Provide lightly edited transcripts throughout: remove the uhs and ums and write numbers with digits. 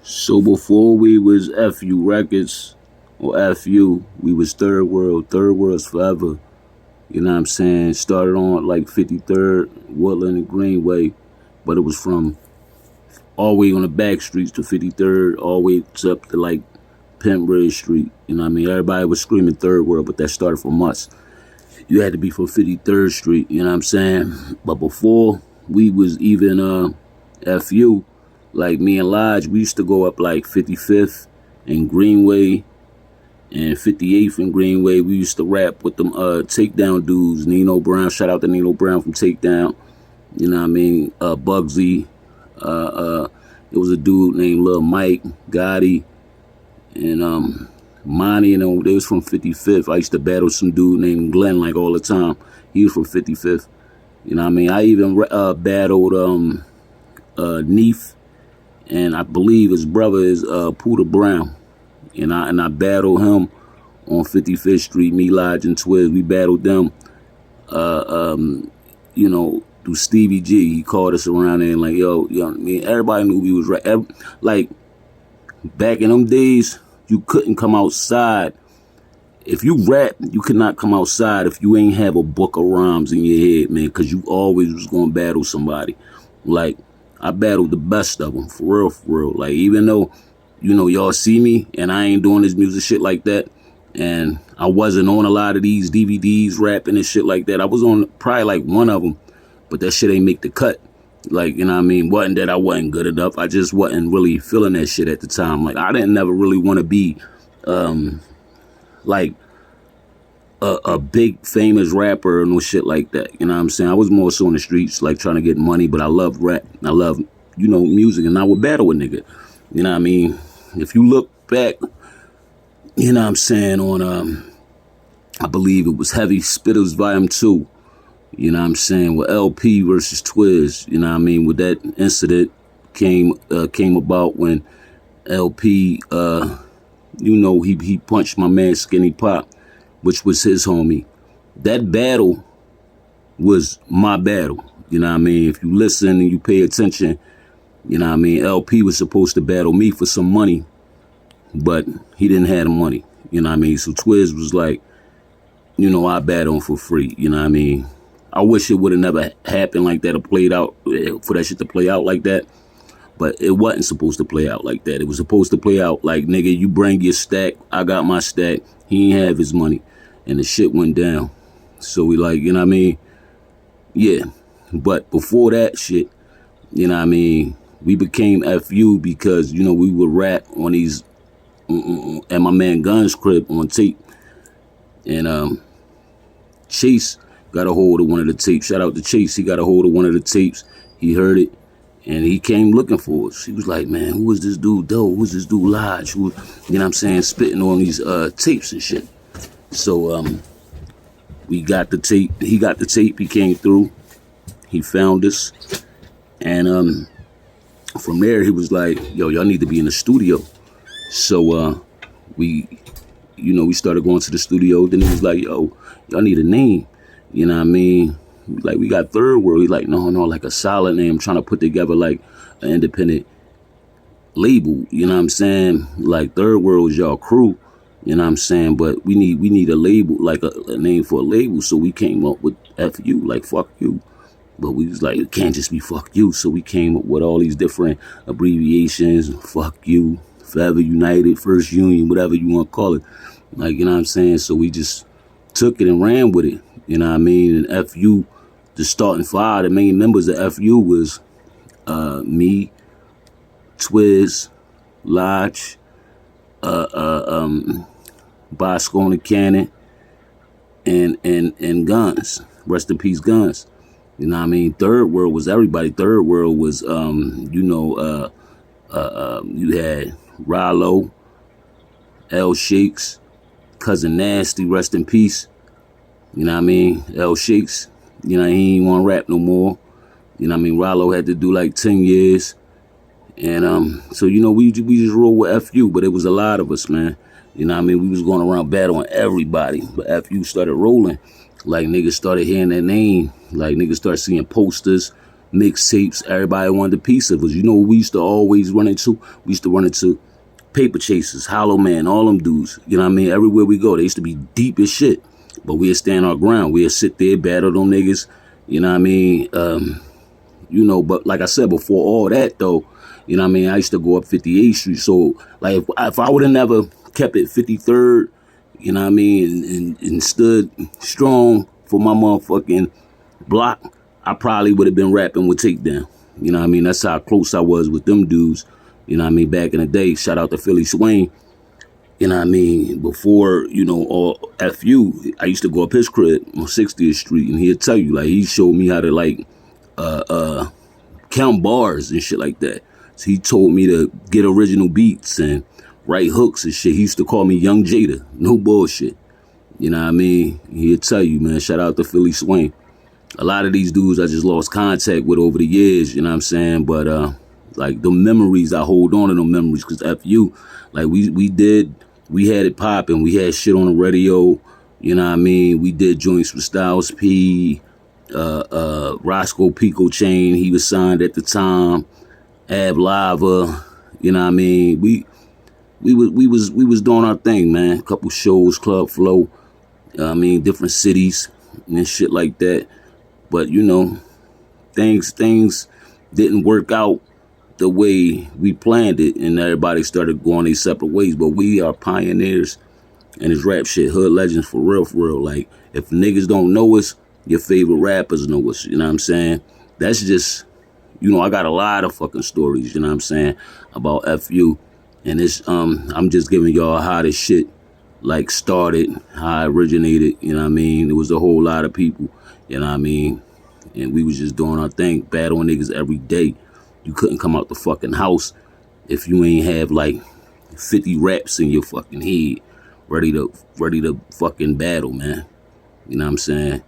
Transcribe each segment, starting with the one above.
So before we was FU Records or FU, we was Third World. Third World's forever. You know what I'm saying? Started on like 53rd, Woodland and Greenway, but it was from all the way on the back streets to 53rd, all the way up to like Pentbridge Street. You know what I mean? Everybody was screaming Third World, but that started from us. You had to be from 53rd Street, you know what I'm saying? But before we was even FU, like me and Lodge, we used to go up like 55th and Greenway and 58th and Greenway. We used to rap with them Takedown dudes. Nino Brown, shout out to Nino Brown from Takedown. You know what I mean? Bugsy. It was a dude named Lil Mike, Gotti, and Monty, and they was from 55th. I used to battle some dude named Glenn like all the time. He was from 55th. You know what I mean? I even battled Neef, and I believe his brother is Pooter Brown. And I battled him on 55th Street, me, Lodge, and Twiz. We battled them, through Stevie G. He called us around there and like, yo, I mean, everybody knew we was right. Like, back in them days, you couldn't come outside. If you rap, you could not come outside if you ain't have a book of rhymes in your head, man, because you always was going to battle somebody. Like, I battled the best of them, for real, for real. Like, even though, y'all see me and I ain't doing this music shit like that, and I wasn't on a lot of these DVDs rapping and shit like that. I was on probably like one of them, but that shit ain't make the cut. Like, you know what I mean? Wasn't that I wasn't good enough. I just wasn't really feeling that shit at the time. Like, I didn't never really want to be, like, a big famous rapper or no shit like that. You know what I'm saying? I was more so in the streets, like, trying to get money, but I love rap. I love, music, and I would battle a nigga. You know what I mean? If you look back, you know what I'm saying, on, I believe it was Heavy Spitters Volume 2. You know what I'm saying, with LP versus Twiz, you know what I mean, with that incident came about when LP, he punched my man Skinny Pop, which was his homie. That battle was my battle, you know what I mean. If you listen and you pay attention, you know what I mean, LP was supposed to battle me for some money, but he didn't have the money, you know what I mean. So Twiz was like, I battle him for free, you know what I mean. I wish it would have never happened like that or played out, for that shit to play out like that. But it wasn't supposed to play out like that. It was supposed to play out like, nigga, you bring your stack, I got my stack. He ain't have his money. And the shit went down. So we like, you know what I mean? Yeah. But before that shit, you know what I mean, we became FU because, we would rap on these, at my man Gun's crib on tape. And Chase got a hold of one of the tapes. Shout out to Chase. He got a hold of one of the tapes. He heard it, and he came looking for us. He was like, man, who is this dude, Doe? Who is this dude, Lodge? Who, spitting on these tapes and shit. So we got the tape. He got the tape. He came through. He found us. And from there, he was like, yo, y'all need to be in the studio. So we started going to the studio. Then he was like, yo, y'all need a name. You know what I mean? Like, we got Third World. He's like, no, like a solid name. I'm trying to put together like an independent label. You know what I'm saying? Like, Third World is y'all crew. You know what I'm saying? But we need a label, like a name for a label. So we came up with FU, like fuck you. But we was like, it can't just be fuck you. So we came up with all these different abbreviations. Fuck you, Forever United, First Union, whatever you want to call it. Like, you know what I'm saying? So we just took it and ran with it. You know what I mean? And FU, the starting five, the main members of FU was me, Twiz, Lodge, Bosco and the Cannon, and Guns. Rest in peace, Guns. You know what I mean? Third World was everybody. Third World was, you had Rollo, L Shakes, Cousin Nasty, rest in peace. You know what I mean? L Shakes, he ain't want to rap no more. You know what I mean? Rollo had to do like 10 years. And so, we just roll with FU, but it was a lot of us, man. You know what I mean? We was going around battling everybody, but FU started rolling. Like, niggas started hearing that name. Like, niggas started seeing posters. mixtapes. Everybody wanted a piece of us. You know what we used to always run into? We used to run into Paper Chasers, Hollow Man, all them dudes. You know what I mean? Everywhere we go, they used to be deep as shit. But we'd stand our ground. We'd sit there, battle them niggas. You know what I mean? You know, but like I said, before all that, though, you know what I mean? I used to go up 58th Street. So, like, if I would have never kept it 53rd, you know what I mean, and stood strong for my motherfucking block, I probably would have been rapping with Takedown. You know what I mean? That's how close I was with them dudes. You know what I mean? Back in the day, shout out to Philly Swain. You know what I mean? Before, you know, all FU, I used to go up his crib on 60th Street, and he'd tell you, like, he showed me how to, like, count bars and shit like that. So he told me to get original beats and write hooks and shit. He used to call me Young Jada. No bullshit. You know what I mean? He'd tell you, man. Shout out to Philly Swain. A lot of these dudes I just lost contact with over the years, you know what I'm saying? But, like, the memories, I hold on to them memories, because FU, like, we had it popping. We had shit on the radio, you know what I mean? We did joints with Styles P, Roscoe Pico Chain, he was signed at the time, Ab Lava, you know what I mean? We was doing our thing, man. A couple shows, Club Flow, I mean, different cities and shit like that. But, you know, things didn't work out the way we planned it, and everybody started going their separate ways. But we are pioneers in this rap shit, hood legends for real, for real. Like, if niggas don't know us, your favorite rappers know us, you know what I'm saying? That's just, you know, I got a lot of fucking stories, you know what I'm saying, about FU. And it's, I'm just giving y'all how this shit, like, started, how it originated, you know what I mean? There was a whole lot of people, you know what I mean? And we was just doing our thing, battling niggas every day. You couldn't come out the fucking house if you ain't have, like, 50 raps in your fucking head ready to fucking battle, man. You know what I'm saying?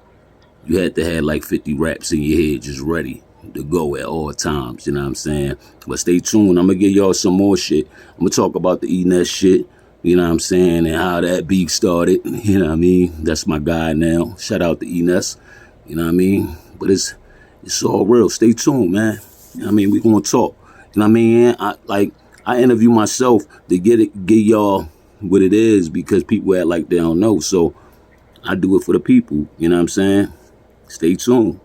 You had to have, like, 50 raps in your head just ready to go at all times, you know what I'm saying? But stay tuned. I'm going to give y'all some more shit. I'm going to talk about the Ness shit, you know what I'm saying, and how that beat started, you know what I mean? That's my guy now. Shout out to Ness, you know what I mean? But it's all real. Stay tuned, man. You know what I mean? We gonna talk. You know what I mean? I interview myself to get y'all what it is, because people act like they don't know. So I do it for the people. You know what I'm saying? Stay tuned.